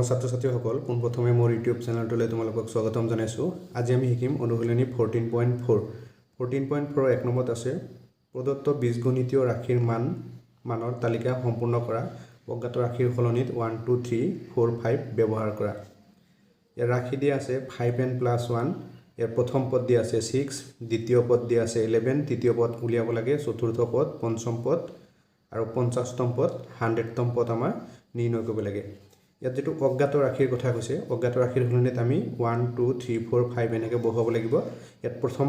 মৰমৰ ছাত্ৰ-ছাত্ৰীসকল পোনপ্ৰথমে মোৰ ইউটিউব চেনেলটোলৈ তোমালোকক স্বাগতম জনাইছোঁ। আজি আমি শিকিম অনুশীলনী 14.4 14.4 এক নম্বৰত আছে প্ৰদত্ত বীজগণিতীয় ৰাশিৰ মানৰ তালিকা সম্পূৰ্ণ কৰা অজ্ঞাত ৰাশিৰ সলনিত 1 2 3 4 5 ব্যৱহাৰ কৰা। ইয়াৰ ৰাশি দিয়া আছে 5n + 1, ইয়াৰ প্ৰথম পদ দিয়া আছে 6, দ্বিতীয় পদ দিয়া আছে 11, তৃতীয় পদ উলিয়াব লাগে, চতুৰ্থ পদ, পঞ্চম পদ আৰু 50তম পদ 100তম পদ আমাৰ নিৰ্ণয় কৰিব লাগে। ইয়াত যেটো অজ্ঞাত ৰাশিৰ কথা কৈছে, অজ্ঞাত ৰাশিৰ সলনিত আমি 1 2 3 4 5 এনেকৈ বহাব লাগিব। ইয়াত প্ৰথম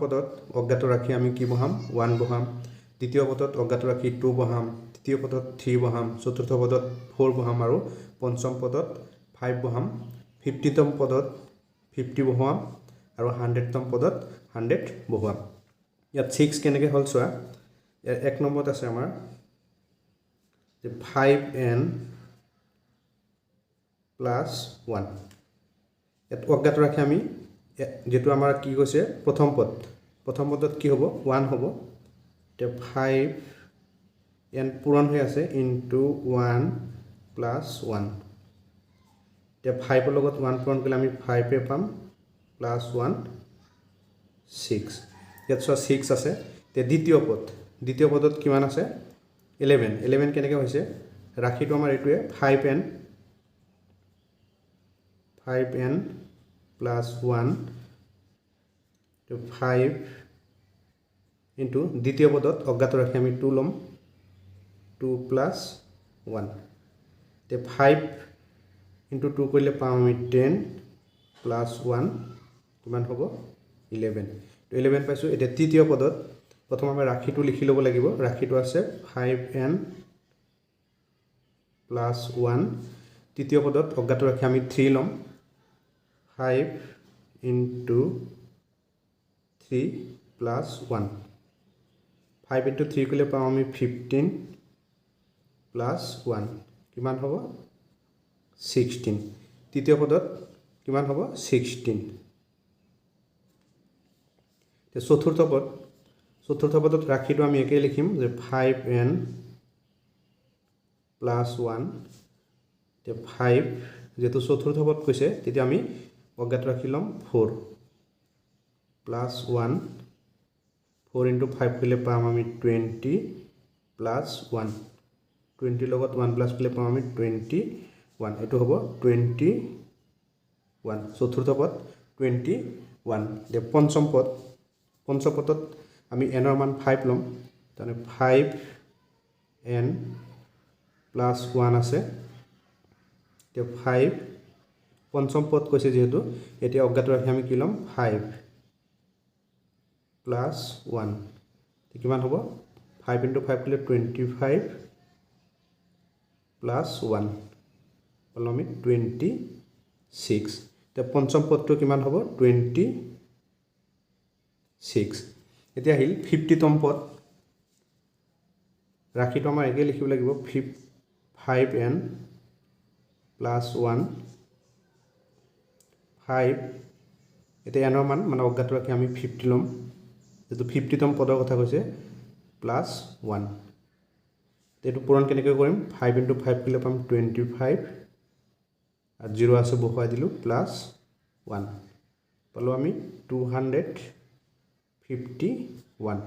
পদত অজ্ঞাত ৰাশি আমি কি বহাম 1 বহাম, দ্বিতীয় পদত অজ্ঞাত ৰাশি 2 বহাম, তৃতীয় পদত 3 বহাম, চতুৰ্থ পদত 4 বহাম আৰু পঞ্চম পদত 5 বহাম, 50তম পদত 50 বহাম আৰু 100তম পদত 100 বহাম। ইয়াত 6 কেনেকৈ হল চোৱা। ইয়াৰ এক নম্বৰত আছে আমাৰ 5n + 1। ইয়াত অজ্ঞাত ৰাশি আমি যেটো আমাৰ কি কৈছে প্ৰথম পদত কি হ'ব 1 হ'ব। তে 5n পূৰণ হৈ আছে ইনটু 1 + 1। তে 5 লগত 1 পূৰণ কৰিলে আমি 5 পাম + 1 6। ইয়াত চোৱা 6 আছে। তে দ্বিতীয় পদত কিমান আছে 11 কেনেকৈ হৈছে ৰাশিটো আমাৰ এইটোৱে 5n + 1 to 5 into দ্বিতীয় পদত অজ্ঞাত ৰাশি আমি 2 লম 2 + 1। তে 5 into 2 কৰিলে পাম আমি 10 + 1 কিমান হ'ব 11। তো 11 পাইছো। এতিয়া তৃতীয় পদত প্ৰথম আমি ৰাশিটো লিখি ল'ব লাগিব। ৰাশিটো আছে 5n + 1। তৃতীয় পদত অজ্ঞাত ৰাশি আমি 3 লম 5 into 3 + 1। 5 into 3 কৰিলে পাম আমি 15 + 1 কিমান হ'ব 16। তৃতীয় পদত কিমান হ'ব 16। তে চতুৰ্থ পদত ৰাশিটো আমি একেই লিখিম যে 5n + 1। তে 5 যেটো চতুৰ্থ পদ কৈছে তেতিয়া আমি অজ্ঞাত ৰাশি লম 4 + 1। 4 into 5 কৰিলে পাম আমি 20 + 1। 20 লগত 1 প্লাছ কৰিলে পাম আমি 21। এইটো হ'ব 21। চতুৰ্থ পদ 21। দে পঞ্চম পদত আমি n ৰ মান 5 লম। মানে 5n + 1 আছে। তে 5 পঞ্চম পদ কৈছে যেহেতু এতিয়া অজ্ঞাত ৰাশি আমি কি লম 5 + 1। কিমান হ'ব 5 into 5 কৰিলে 25 + 1 পালো আমি 26। তে পঞ্চম পদটো কিমান হ'ব 26। এতিয়া আহিল 50তম পদ। ৰাশিটো আমাৰ একে লিখিব লাগিব 5n + 1 5। এতিয়া n ৰ মান মানে অজ্ঞাত ৰাশি আমি 50 লম যেটো 50তম পদৰ কথা কৈছে + 1। এইটো পূৰণ কেনেকৈ কৰিম 5 into 5 কৰিলে পাম 25 আৰু 0 আছে বহুৱাই দিলোঁ +1 পালো আমি 251।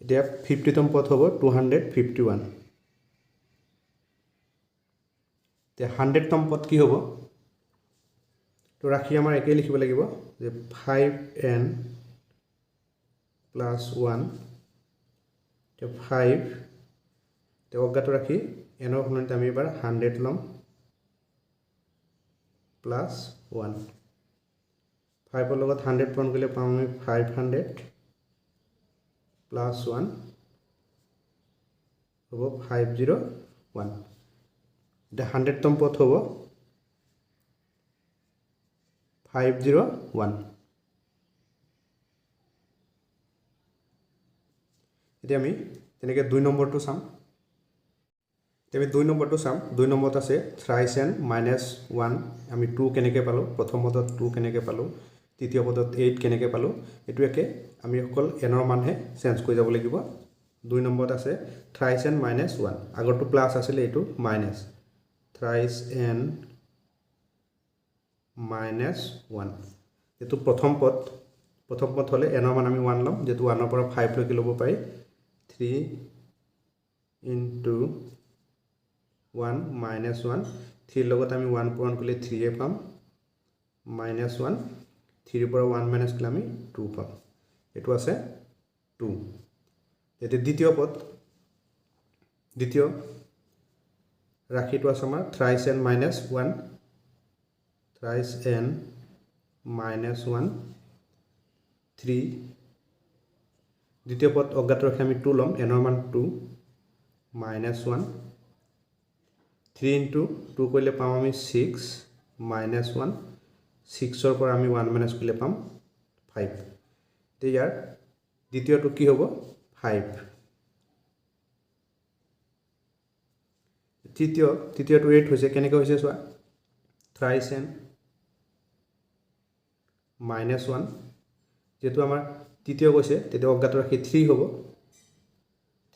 এতিয়া 50তম পদ হ'ব 251। এতিয়া 100তম পদ কি হ'ব তো ৰাশি আমাৰ একেই লিখিব লাগিব যে 5n + 1। তে 5 তে অজ্ঞাত ৰাশি n ৰ সলনিত আমি এবাৰ 100 লম +1। 5 ৰ লগত 100 পূৰণ কৰিলে পাম আমি 500 +1 হ'ব 501। এতিয়া 100তম পদ হ'ব 501। এতিয়া আমি তেনেকৈ 2 নম্বৰটো চাম। আমি 2 নম্বৰটো চাম। 2 নম্বৰত আছে 3n - 1। আমি 2 কেনেকৈ পালোঁ, প্ৰথম পদত 2 কেনেকৈ পালোঁ, তৃতীয় পদত 8 কেনেকৈ পালোঁ। এইটো একে আমি অকল n ৰ মানহে চেঞ্জ কৰি যাব লাগিব। 2 নম্বৰত আছে 3n - 1। আগৰটো প্লাছ আছিলে এইটো মাইনাছ। thrice n minus 1 যেটো প্ৰথম পদ হলে n ৰ মান আমি 1 লম যেটো 1 ৰ পৰা 5 লৈকে লব পাৰি 3 into 1 minus 1 3 লগত আমি 1 পূৰণ কৰিলে 3 এ পাম minus 1 3 পৰা 1 minus কৰিলে আমি 2 পাম এটো আছে 2 এতে দ্বিতীয় পদ দ্বিতীয় ৰাখিটো আছে আমাৰ thrice n minus 1 thrice n minus 1 3 দ্বিতীয় পদ অজ্ঞাত ৰাখি আমি 2 লম n ৰ মান 2 minus 1 3 into 2 কৰিলে পাম আমি 6 minus 1 6 ৰ পৰা আমি 1 minus কৰিলে পাম 5 তে ইয়াৰ দ্বিতীয়টো কি হ'ব 5 তৃতীয়টো 8 হৈছে কেনেকৈ হৈছে চোৱা thrice n minus 1 যেটো আমাৰ তৃতীয় কৈছে তেতে অজ্ঞাত ৰাখি 3 হ'ব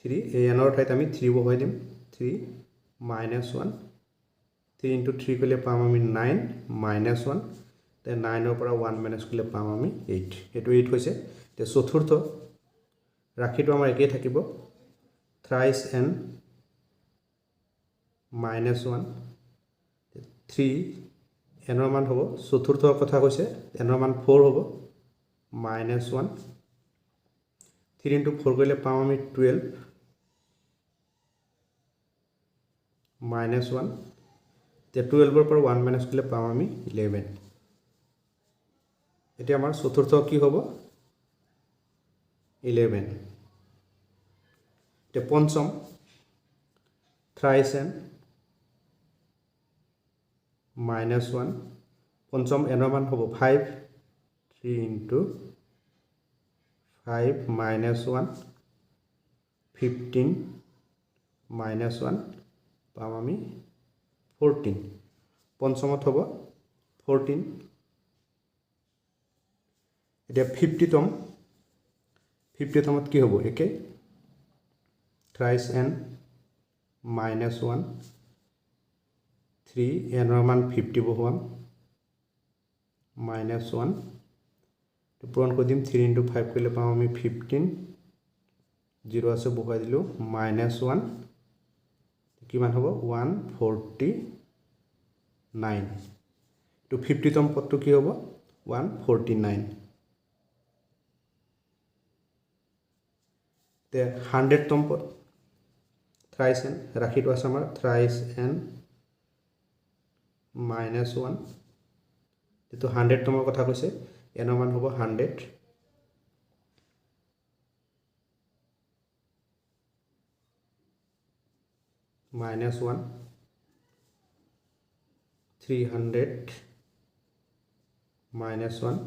3 এই n ৰ ঠাইত আমি 3 বহাই দিম 3 minus 1 3 into 3 কৰিলে পাম আমি 9 minus 1 তে 9 ৰ পৰা 1 minus কৰিলে পাম আমি 8 এটো 8 হৈছে তে চতুৰ্থ ৰাখিটো আমাৰ একেই থাকিব thrice n minus 1 3 n ৰ মান হ'ব চতুৰ্থৰ কথা কৈছে n ৰ মান 4 হ'ব minus 1 3 into 4 কৰিলে পাম আমি 12 minus 1 তে 12 ৰ পৰা 1 minus কৰিলে পাম আমি 11 এতিয়া আমাৰ চতুৰ্থ কি হ'ব 11 তে পঞ্চম thrice n minus 1 পঞ্চম n ৰ মান হ'ব 5 3 into 5 minus 1 15 minus 1 পাম আমি 14 পঞ্চমত হ'ব 14 এতিয়া 50তমত কি হ'ব একে thrice n minus 1 3 n ৰ মান 50 বহুৱাম minus 1 তো পূৰণ কৰি দিম 3 into 5 কৰিলে পাম আমি 15 0 আছে বহুৱাই দিলো minus 1 কিমান হ'ব 149 তো 50তম পদটো কি হ'ব 149 তে 100তম পদ thrice n ৰাখিটো আছে আমাৰ thrice n minus 1 যেটো 100তমৰ কথা কৈছে n ৰ মান হ'ব 100 minus 1 300 minus 1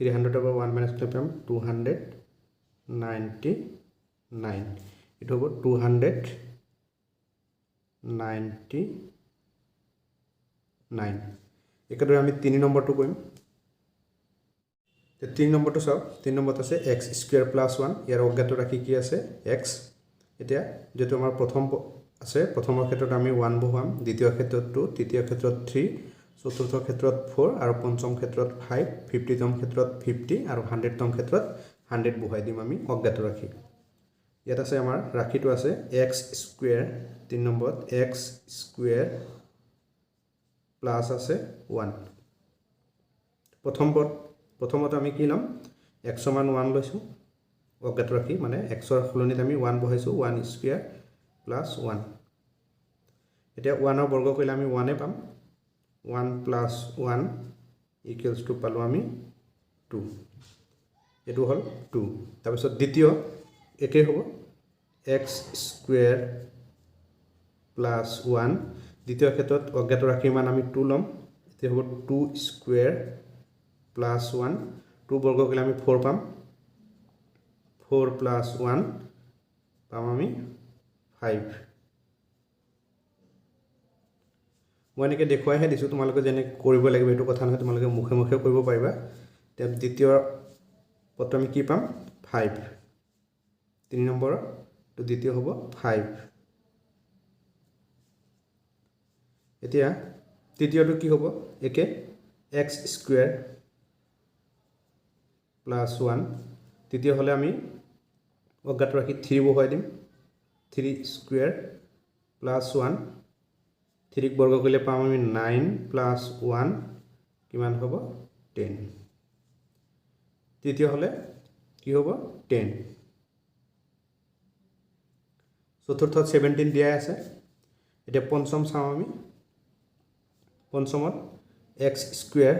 300 ৰ পৰা 1 minus কৰিলে পাম 299 এটো হ'ব 299 একেদৰে আমি 3 নম্বৰটো কৰিম তে 3 নম্বৰটো চাও 3 নম্বৰত আছে x square plus 1 ইয়াৰ অজ্ঞাত ৰাখি কি আছে x এতিয়া যেটো আমাৰ প্ৰথম আছে প্ৰথমৰ ক্ষেত্ৰত আমি 1 বহুৱাম দ্বিতীয় ক্ষেত্ৰত 2 তৃতীয় ক্ষেত্ৰত 3 চতুৰ্থ ক্ষেত্ৰত 4 আৰু পঞ্চম ক্ষেত্ৰত 5 50তম ক্ষেত্ৰত 50 আৰু 100তম ক্ষেত্ৰত 100 বহুৱাই দিম আমি অজ্ঞাত ৰাখি ইয়াত আছে আমাৰ ৰাখিটো আছে x square 3 নম্বৰত x square plus আছে 1 প্ৰথমত আমি কি লম x সমান 1 লৈছো অজ্ঞাত ৰাখি মানে x ৰ সলনিত আমি 1 বহাইছো 1 square plus 1 এতিয়া 1 ৰ বৰ্গ কৰিলে আমি 1 এ পাম 1 plus 1 equals to পালো আমি 2 এটো হল 2 তাৰ পিছত দ্বিতীয় একে হ'ব x square plus 1 দ্বিতীয় ক্ষেত্ৰত অজ্ঞাত ৰাখি মান আমি 2 লম এতে হ'ব 2 square plus 1 2 বৰ্গ কৰিলে আমি 4 পাম 4 plus 1 পাম আমি 5 মই এনেকৈ দেখুৱাইহে দিছো তোমালোকে যেনে কৰিব লাগিব এটো কথা নহয় তোমালোকে মুখে মুখে কৰিব পাৰিবা তে দ্বিতীয় পদটো আমি কি পাম 5 3 নম্বৰ তো দ্বিতীয় হ'ব 5 এতিয়া তৃতীয়টো কি হ'ব একে x স্কোয়াৰ প্লাস 1 তৃতীয় হলে আমি অজ্ঞাত ৰাখি 3 বহাই দিম 3 স্কোয়াৰ প্লাস 1 3 বৰ্গ কৰিলে পাম আমি 9 প্লাস 1 কিমান হ'ব 10 তৃতীয় হলে কি হ'ব 10 চতুৰ্থত 17 দিয়া আছে এটা পঞ্চম চাও আমি পঞ্চমত x স্কয়ার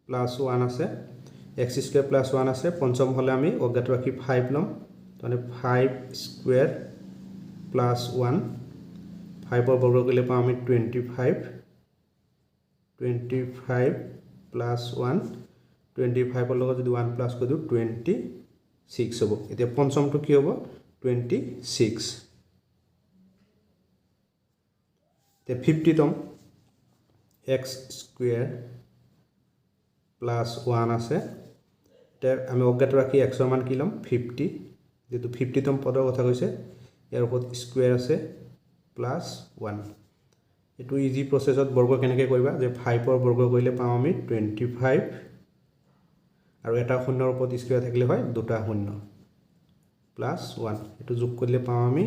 প্লাস 1 আছে x স্কয়ার প্লাস 1 আছে পঞ্চম হলে আমি অজ্ঞাত রাখি 5 লম মানে 5 স্কয়ার প্লাস 1 5 বর্গ করলে পাম আমি 25 প্লাস 1 25 লগত যদি 1 প্লাস কৰি দিও 26 হ'ব এতিয়া পঞ্চমটো কি হ'ব 26 তে 50তম x স্কয়ার প্লাস 1 আছে তে আমি অজ্ঞাত ৰাখি x ৰ মান কি লম 50 যেটো 50তম পদৰ কথা কৈছে ইয়াৰ ওপৰত স্কয়াৰ আছে প্লাস 1 এটো ইজি প্ৰসেসত বৰ্গ কেনেকৈ কৰিবা যে 5 ৰ বৰ্গ কৰিলে পাম আমি 25 আৰু এটা শূন্যৰ ওপৰত স্কয়াৰ থাকিলে হয় দুটা শূন্য প্লাস 1 এটো যোগ কৰিলে পাম আমি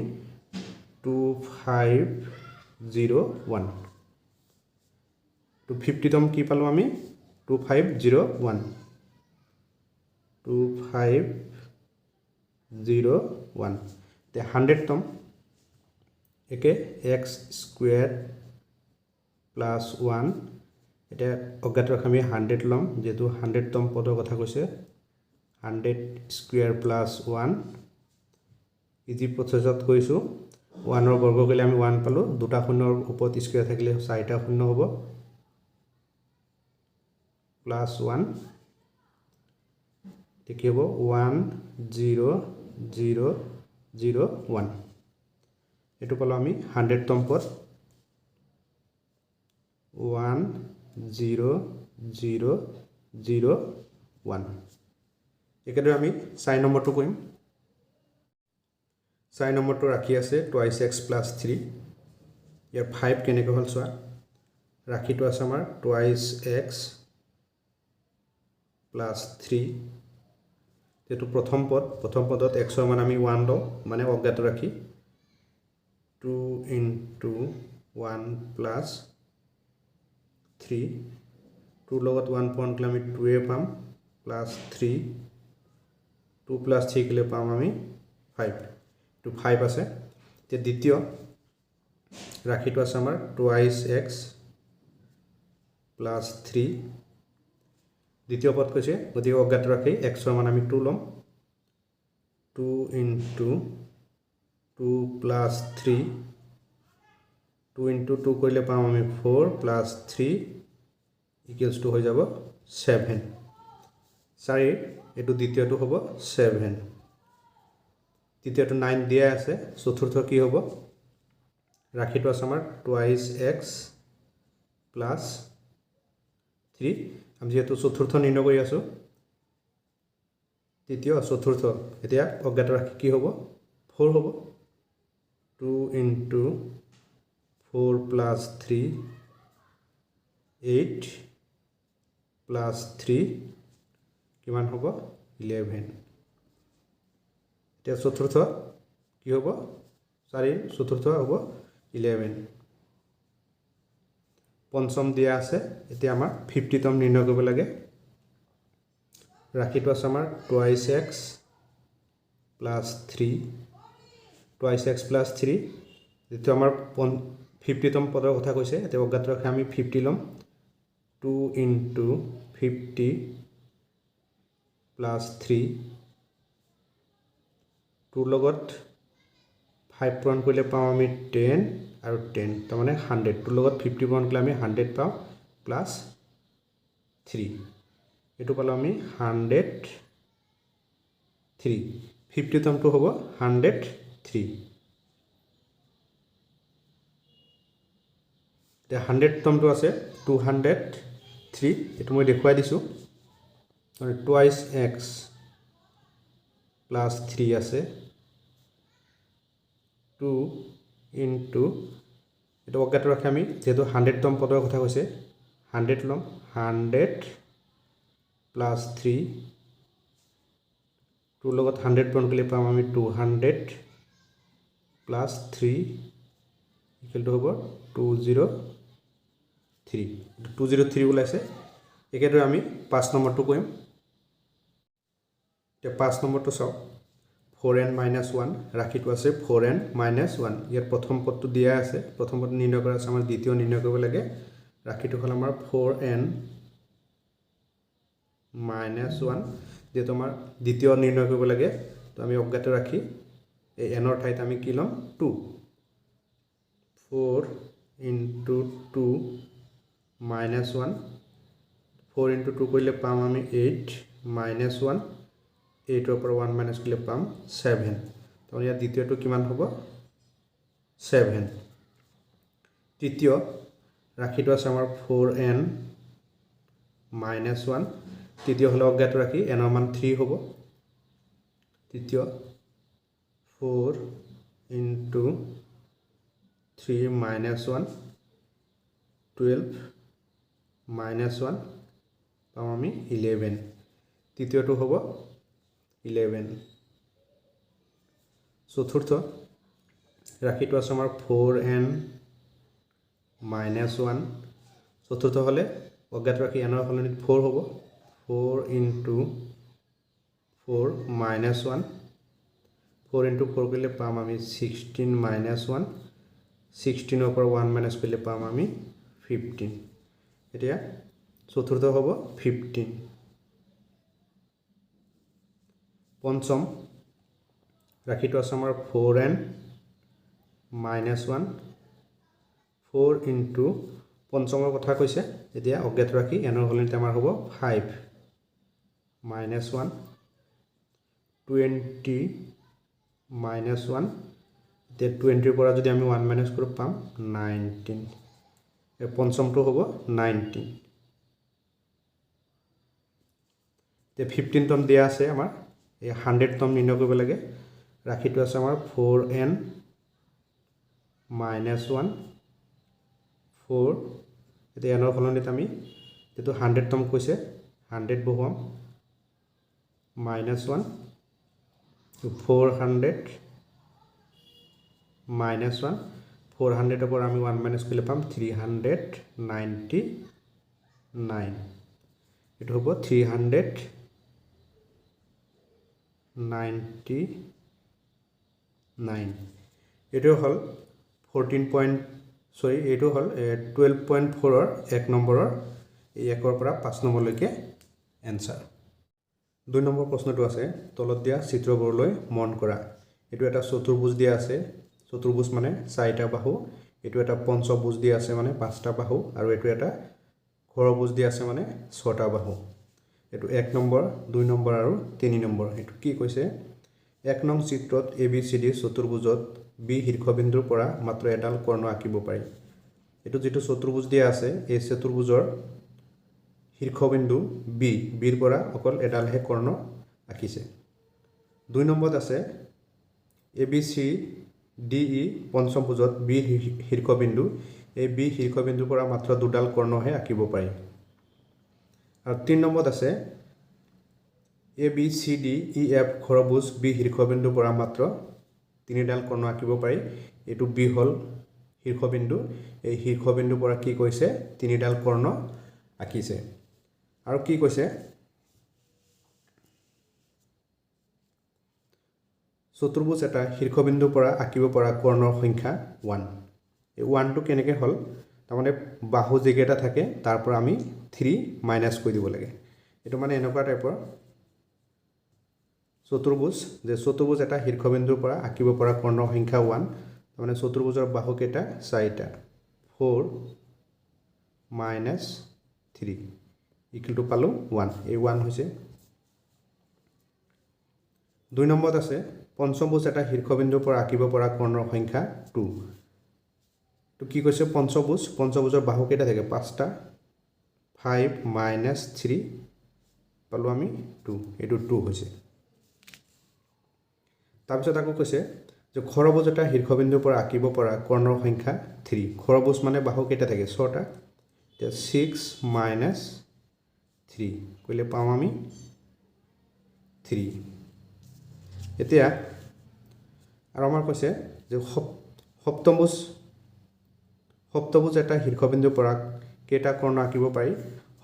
2501 তো 50তম কি পালো আমি 2501 2501 তে 100তম একে x স্কয়ার প্লাস 1 এটা অজ্ঞাত ৰাখি আমি 100 লম যেটো 100তম পদৰ কথা কৈছে 100 স্কয়াৰ প্লাস 1 ইজি প্ৰসেসত কৈছো 1 ৰ বৰ্গ কৰিলে আমি 1 পালো দুটা শূন্যৰ ওপৰত স্কয়াৰ থাকিলে চাৰিটা শূন্য হ'ব প্লাস 1 কি হ'ব 10001 এটো পালো আমি 100তম পদ 10001 একেদৰে আমি 4 নম্বৰটো কৰিম 4 নম্বৰটো ৰাখি আছে 2x plus 3 ইয়াৰ 5 কেনেকৈ হল চোৱা ৰাখিটো আছে আমাৰ 2x plus 3 যেটো প্ৰথম পদত x ৰ মান আমি 1 লও মানে অজ্ঞাত ৰাখি 2 into 1 plus 3 2 লগত 1 পইণ্ট আমি 2 এ পাম plus 3 2 plus 3 কিলে পাম আমি 5 to 5 আছে তে দ্বিতীয় ৰাখিটো আছে আমাৰ 2x plus 3 দ্বিতীয় পদ কৈছে গতিকে অজ্ঞাত ৰাখি x ৰ মান আমি 2 লম 2 into 2 plus 3 2 into 2 কৰিলে পাম আমি 4 plus 3 equals to হৈ যাব 7 4 এটো দ্বিতীয়টো হ'ব 7 তৃতীয়টো 9 দিয়া আছে চতুৰ্থ কি হ'ব ৰাখিটো আছে আমাৰ 2x plus 3 আমি যেটো চতুৰ্থ নিৰ্ণয় কৰি আছো তৃতীয় চতুৰ্থ এতিয়া অজ্ঞাত ৰাখি কি হ'ব 4 হ'ব 2 into 4 plus 3 8 plus 3 কিমান হ'ব 11 এতিয়া চতুৰ্থ কি হ'ব 4 চতুৰ্থ হ'ব 11 পঞ্চম দিয়া আছে এতিয়া আমাৰ 50তম নিৰ্ণয় কৰিব লাগে ৰাখিটো আছে আমাৰ 2x plus 3 2x plus 3 যেটো আমাৰ 50তম পদৰ কথা কৈছে এতিয়া অজ্ঞাত ৰাখি আমি 50 লম 2 into 50 plus 3 2 লগত 5 পূৰণ কৰিলে পাম আমি 10 আৰু 10 তাৰ মানে 100 2 লগত 50 পূৰণ কৰিলে আমি 100 পাম প্লাস 3 এটো পালো আমি 103 50তমটো হ'ব 103 তে 100তমটো আছে 203 এটো মই দেখুৱাই দিছো মানে 2x plus 3 আছে 2 ইনটু এইটো অজ্ঞাত ৰাখি আমি যেহেতু 100তম পদৰ কথা কৈছে 100 ল'ম 100 প্লাছ 3 2 লগত 100 পূৰণ কৰিলে পাম আমি 200 প্লাছ 3 ইকুৱেল টু হ'ব 203 203 ওলাইছে একেদৰে আমি 5 নম্বৰটো কৰিম এতিয়া 5 নম্বৰটো চাওক 4n minus 1 ৰাখিটো আছে 4n minus 1 ইয়াৰ প্ৰথম পদটো দিয়া আছে প্ৰথম পদ নিৰ্ণয় কৰা আছে আমাৰ দ্বিতীয় নিৰ্ণয় কৰিব লাগে ৰাখিটো হ'ল আমাৰ 4n minus 1 যেহেতু আমাৰ দ্বিতীয় নিৰ্ণয় কৰিব লাগে তো আমি অজ্ঞাত ৰাখি এই n ৰ ঠাইত আমি কি ল'ম 2 4 into 2 minus 1 4 into 2 কৰিলে পাম আমি 8 minus 1 8 ৰ পৰা 1 minus কৰিলে পাম 7 তো ইয়াৰ দ্বিতীয়টো কিমান হ'ব 7 তৃতীয় ৰাখিটো আছে আমাৰ 4n minus 1 তৃতীয় হলে অজ্ঞাত ৰাখি n ৰ মান 3 হ'ব তৃতীয় 4 into 3 minus 1 12 minus 1 পাম আমি 11 তৃতীয়টো হ'ব 11 চতুৰ্থ ৰাখিটো আছে আমাৰ 4n minus 1 চতুৰ্থ হলে অজ্ঞাত ৰাখি n ৰ সলনি 4 হ'ব 4 into 4 minus 1 4 into 4 কৰিলে পাম আমি 16 minus 1 16 ৰ পৰা 1 minus কৰিলে পাম আমি 15 এতিয়া চতুৰ্থ হ'ব 15 পঞ্চম ৰাখিটো আছে আমাৰ 4n minus 1 4 into পঞ্চমৰ কথা কৈছে এতিয়া অজ্ঞাত ৰাখি n ৰ সলনি আমাৰ হ'ব 5 minus 1 20 minus 1 এতিয়া 20 ৰ পৰা যদি আমি 1 minus কৰো পাম 19 এই পঞ্চমটো হ'ব 19 তে 15 তম দিয়া আছে আমাৰ এই 100 তম নিৰ্ণয় কৰিব লাগে ৰাখিটো আছে আমাৰ 4n minus 1 4 এতিয়া n ৰ সলনিত আমি যেটো 100 তম কৈছে 100 বহুৱাম minus 1 400 minus 1 400 ৰ পৰা আমি 1 minus কৰিলে পাম 399 এটো হ'ব 399 এটো হল 12.4 ৰ 1 নম্বৰৰ এই 1 ৰ পৰা 5 নম্বৰলৈকে এনসাৰ 2 নম্বৰ প্ৰশ্নটো আছে তলত দিয়া চিত্ৰবোৰলৈ মন কৰা এটো এটা চতুৰ্ভুজ দিয়া আছে চতুৰ্ভুজ মানে 4টা বাহু এটো এটা পঞ্চভুজ দিয়া আছে মানে 5টা বাহু আৰু এটো এটা ঘৰভুজ দিয়া আছে মানে 6টা বাহু এটো 1 নম্বৰ 2 নম্বৰ আৰু 3 নম্বৰ এটো কি কৈছে 1 নং চিত্ৰত ABCD চতুৰ্ভুজত B শীৰ্ষবিন্দুৰ পৰা মাত্ৰ এডাল কৰ্ণ আঁকিব পাৰি এটো যেটো চতুৰ্ভুজ দিয়া আছে এই চতুৰ্ভুজৰ শীৰ্ষবিন্দু B ৰ পৰা অকল এডালহে কৰ্ণ আঁকিছে 2 নম্বৰত আছে ABCDE পঞ্চমভুজত B শীৰ্ষবিন্দু এই B শীৰ্ষবিন্দুৰ পৰা মাত্ৰ দুডাল কৰ্ণহে আঁকিব পাৰি আৰু 3 নম্বৰত আছে ABCDEF ঘৰভুজ B শীৰ্ষবিন্দুৰ পৰা মাত্ৰ তিনিডাল কৰ্ণ আঁকিব পাৰি এটো B হল শীৰ্ষবিন্দু এই শীৰ্ষবিন্দুৰ পৰা কি কৈছে তিনিডাল কৰ্ণ আঁকিছে আৰু কি কৈছে চতুৰ্ভুজ এটা শীৰ্ষবিন্দুৰ পৰা আঁকিব পৰা কৰ্ণৰ সংখ্যা 1 এই 1 টো কেনেকৈ হল তাৰমানে বাহু যেকেটা থাকে তাৰ পৰা আমি 3 মাইনাস কৰি দিব লাগে এটো মানে এনেকুৱা টাইপৰ চতুৰ্ভুজ যে চতুৰ্ভুজ এটা শীৰ্ষবিন্দুৰ পৰা আঁকিব পৰা কৰ্ণৰ সংখ্যা 1 তাৰমানে চতুৰ্ভুজৰ বাহু কেইটা 4টা 4 - 3 ইকুৱেল টু পালো 1 এই 1 হৈছে 2 নম্বৰত আছে পঞ্চমভুজ এটা শীৰ্ষবিন্দুৰ পৰা আঁকিব পৰা কৰ্ণৰ সংখ্যা 2 তো কি কৈছে পঞ্চভুজৰ বাহু কেইটা থাকে 5টা 5 - 3 পালো আমি 2 এটো 2 হৈছে তাৰপিছত আকৌ কৈছে যে খৰবুজ এটা শীৰ্ষবিন্দুৰ পৰা আঁকিব পৰা কৰ্ণৰ সংখ্যা 3 খৰবুজ মানে বাহু কেইটা থাকে 6টা এতিয়া 6 মাইনাছ 3 কৰিলে পাম আমি 3 এতিয়া আৰু আমাৰ কৈছে যে সপ্তমভুজ এটা শীৰ্ষবিন্দুৰ পৰা কেইটা কৰ্ণ আঁকিব পাৰি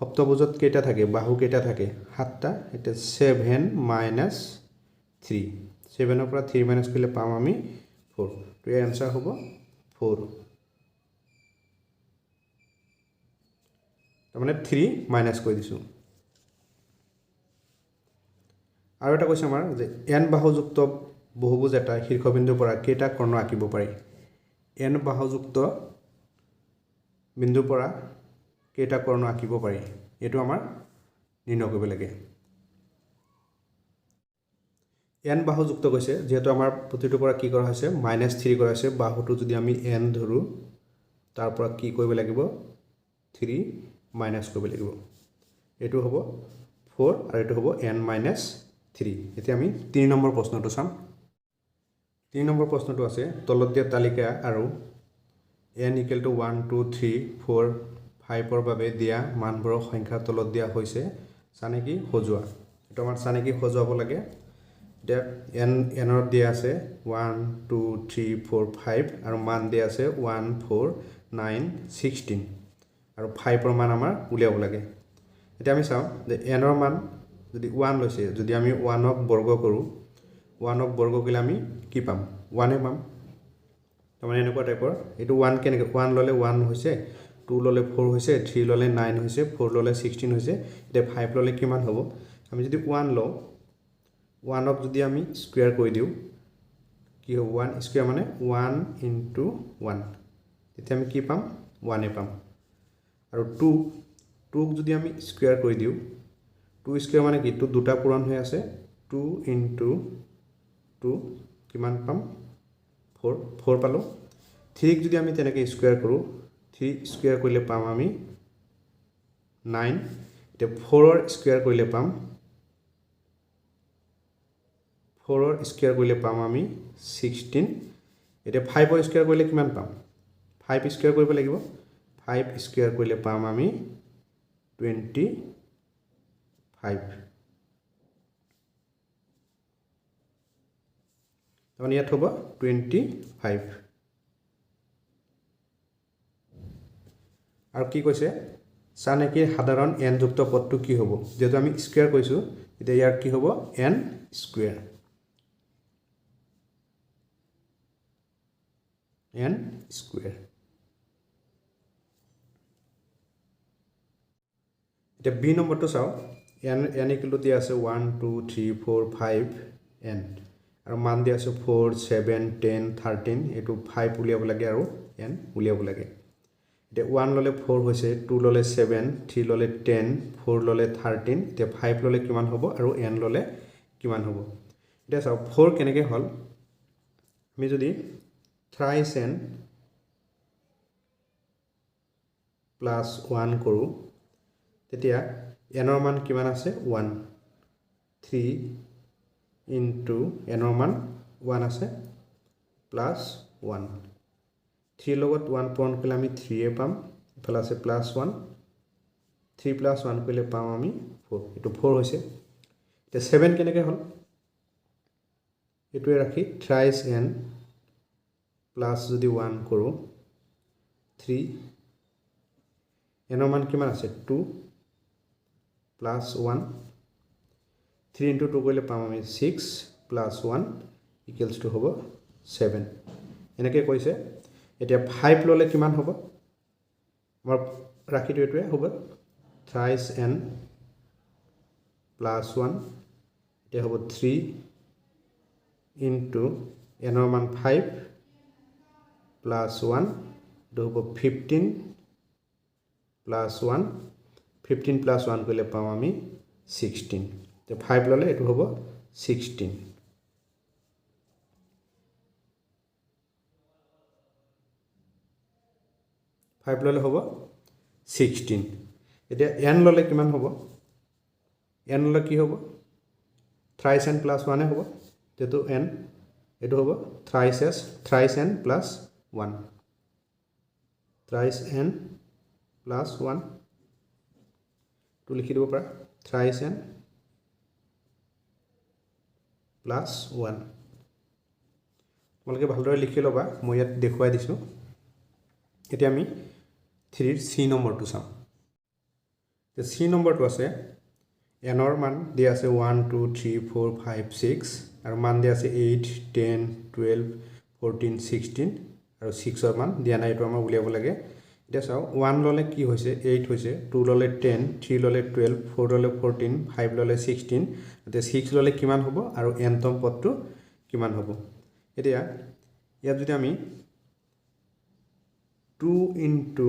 সপ্তভুজত কেইটা থাকে বাহু কেইটা থাকে 7টা এতিয়া 7 মাইনাছ 3 7 পৰা 3 মাইনাছ কৰিলে পাম আমি 4 তো ইয়াৰ আনসাৰ হ'ব 4 তাৰমানে 3 মাইনাছ কৰি দিছোঁ আৰু এটা কৈছে আমাৰ যে n বাহুযুক্ত বহুভুজ এটা শীৰ্ষবিন্দুৰ পৰা কেইটা কৰ্ণ আঁকিব পাৰি n বাহুযুক্ত বিন্দুৰ পৰা কেইটা কৰ্ণ আঁকিব পাৰি এটো আমাৰ নিৰ্ণয় কৰিব লাগে n বাহুযুক্ত কৈছে যেহেতু আমাৰ প্ৰতিটোৰ পৰা কি কৰা হৈছে -3 কৰা হৈছে বাহুটো যদি আমি n ধৰো তাৰ পৰা কি কৰিব লাগিব 3 মাইনাছ কৰিব লাগিব এটো হ'ব 4 আৰু এটো হ'ব n - 3 এতিয়া আমি 3 নম্বৰ প্ৰশ্নটো চাম 3 নম্বৰ প্ৰশ্নটো আছে তলত দিয়া তালিকা আৰু n = 1 2 3 4 5 ৰ বাবে দিয়া মানবোৰৰ সংখ্যা তলত দিয়া হৈছে চানেকি সজোৱা এটো আমাৰ চানেকি সজোৱাব লাগে এতিয়া n ৰ দিয়া আছে 1 2 3 4 5 আৰু মান দিয়া আছে 1 4 9 16 আৰু 5 ৰ মান আমাৰ উলিয়াব লাগে এতিয়া আমি চাও যে n ৰ মান যদি 1 লৈছে যদি আমি 1 ক বৰ্গ কৰো 1 ক বৰ্গ কৰিলে আমি কি পাম 1 এ পাম তাৰমানে এনেকুৱা টাইপৰ এটো 1 কেনেকৈ 1 ললে 1 হৈছে 2 ললে 4 হৈছে 3 ললে 9 হৈছে 4 ললে 16 হৈছে এতিয়া 5 ললে কিমান হ'ব আমি যদি 1 লও 1 ক যদি আমি স্কয়াৰ কৰি দিও কি হ'ব 1 স্কয়াৰ মানে 1 * 1 তেতিয়া আমি কি পাম 1 এ পাম আৰু 2 ক যদি আমি স্কয়াৰ কৰি দিও 2 স্কয়াৰ মানে কি 2 দুটা পূৰণ হৈ আছে 2 * 2 কিমান পাম 4 পালো 3 ক যদি আমি তেনেকৈ স্কয়াৰ কৰো 3 স্কয়াৰ কৰিলে পাম আমি 9 এতিয়া 4 ৰ স্কয়াৰ কৰিলে পাম 4 ৰ স্কয়াৰ কৰিলে পাম আমি 16 এতিয়া 5 ৰ স্কয়াৰ কৰিলে কিমান পাম 5 স্কয়াৰ কৰিব লাগিব 5 স্কয়াৰ কৰিলে পাম আমি 25 তাৰমানে ইয়াত হ'ব 25 আৰু কি কৈছে চানেকিৰ সাধাৰণ n যুক্ত পদটো কি হ'ব যেটো আমি স্কয়াৰ কৈছো এতিয়া ইয়াৰ কি হ'ব n স্কয়াৰ এতিয়া b নম্বৰটো চাও n = দিয়া আছে 1 2 3 4 5 n আৰু মান দিয়া আছে 4 7 10 13 এটো 5 উলিয়াব লাগে আৰু n উলিয়াব লাগে এতিয়া 1 ললে 4 হৈছে 2 ললে 7 3 ললে 10 4 ললে 13 এতিয়া 5 ললে কিমান হ'ব আৰু n ললে কিমান হ'ব এতিয়া চাও 4 কেনেকৈ হল আমি যদি thrice n plus 1 কৰো তেতিয়া n ৰ মান কিমান আছে 1 3 into n ৰ মান 1 আছে plus 1 3 লগত 1 পূৰণ কৰিলে আমি 3 এ পাম ইফালে আছে plus 1 3 plus 1 কৰিলে পাম আমি 4 এটো 4 হৈছে এতিয়া 7 কেনেকৈ হল এটোৱে ৰাখি thrice n plus যদি 1 কৰো 3 n ৰ মান কিমান আছে 2 plus 1 3 into 2 কৰিলে পাম আমি 6 plus 1 equals to হ'ব 7 এনেকৈ কৈছে এতিয়া 5 ললে কিমান হ'ব আমাৰ ৰাখিটো এটোৱে হ'ব thrice n plus 1 এতিয়া হ'ব 3 into n ৰ মান 5 plus 1 এটো হ'ব 15 plus 1 15 plus 1 কৰিলে পাম আমি 16 তে 5 ললে এটো হ'ব 16 5 ললে হ'ব 16 এতিয়া n ললে কিমান হ'ব n ললে কি হ'ব thrice n plus 1 হ'ব যেটো n এইটো হ'ব thrice n plus 1 thrice n plus 1 to লিখি দিব পাৰা thrice n plus 1 তোমালোকে ভালদৰে লিখি ল'বা মই ইয়াত দেখুৱাই দিছোঁ এতিয়া আমি 3 ৰ c নম্বৰটো চাম তে c নম্বৰটো আছে n ৰ মান দিয়া আছে 1 2 3 4 5 6 আৰু মান দিয়া আছে 8 10 12 14 16 আৰু 6 ৰ মান দিয়া নাই এটো আমাৰ উলিয়াব লাগে এতিয়া চাও 1 ললে কি হৈছে 8 হৈছে 2 ললে 10 3 ললে 12 4 ললে 14 5 ললে 16 এতিয়া 6 ললে কিমান হ'ব আৰু n তম পদটো কিমান হ'ব এতিয়া ইয়াত যদি আমি 2 into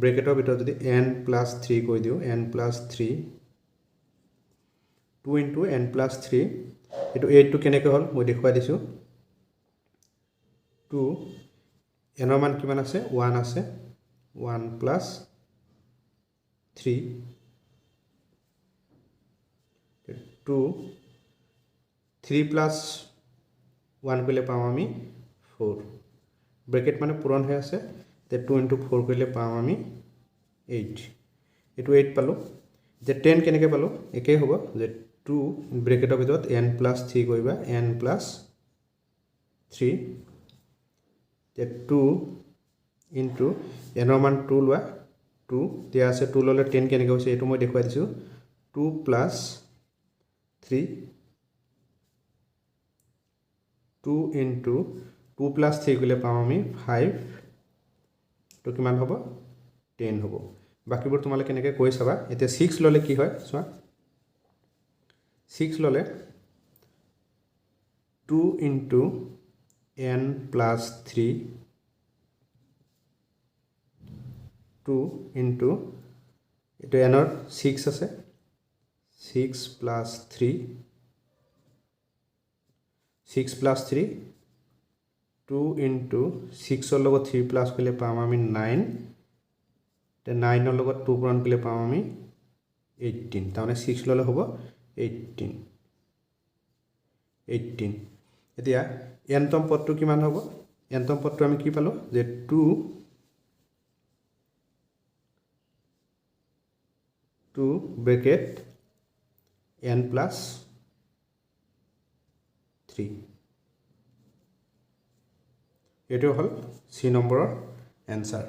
ব্ৰেকেটৰ ভিতৰত যদি n plus 3 কৈ দিও n plus 3 2 into n plus 3 এটো 8 টো কেনেকৈ হল মই দেখুৱাই দিছো 2 n ৰ মান কিমান আছে 1 আছে 1 plus 3 2 3 plus 1 কইলে পাম আমি 4 ব্ৰেকেট মানে পূৰণ হৈ আছে তে 2 into 4 কইলে পাম আমি 8 এটো 8 পালো যে 10 কেনেকৈ পালো একেই হ'ব যে 2 ব্ৰেকেটৰ ভিতৰত n plus 3 কইবা n plus 3 তে 2 into n ৰ মান 2 লোৱা 2 দিয়া আছে 2 ললে 10 কেনেকৈ হৈছে এটো মই দেখুৱাই দিছো 2 plus 3 2 into 2 plus 3 কইলে পাম আমি 5 তো কিমান হ'ব 10 হ'ব বাকিবোৰ তোমালে কেনেকৈ কৈ চাবা এতিয়া 6 ললে কি হয় চোৱা 6 ললে 2 into n plus 3 2 into এটো n ৰ 6 আছে 6 plus 3 6 plus 3 2 into 6 ৰ লগত 3 plus কইলে পাম আমি 9 তে 9 ৰ লগত 2 পূৰণ কইলে পাম আমি 18 তামানে 6 ললে হ'ব 18 এতিয়া n তম পদটো কিমান হ'ব n তম পদটো আমি কি পালো যে 2 ব্ৰেকেট n plus 3 এটো হল c নম্বৰৰ এনসাৰ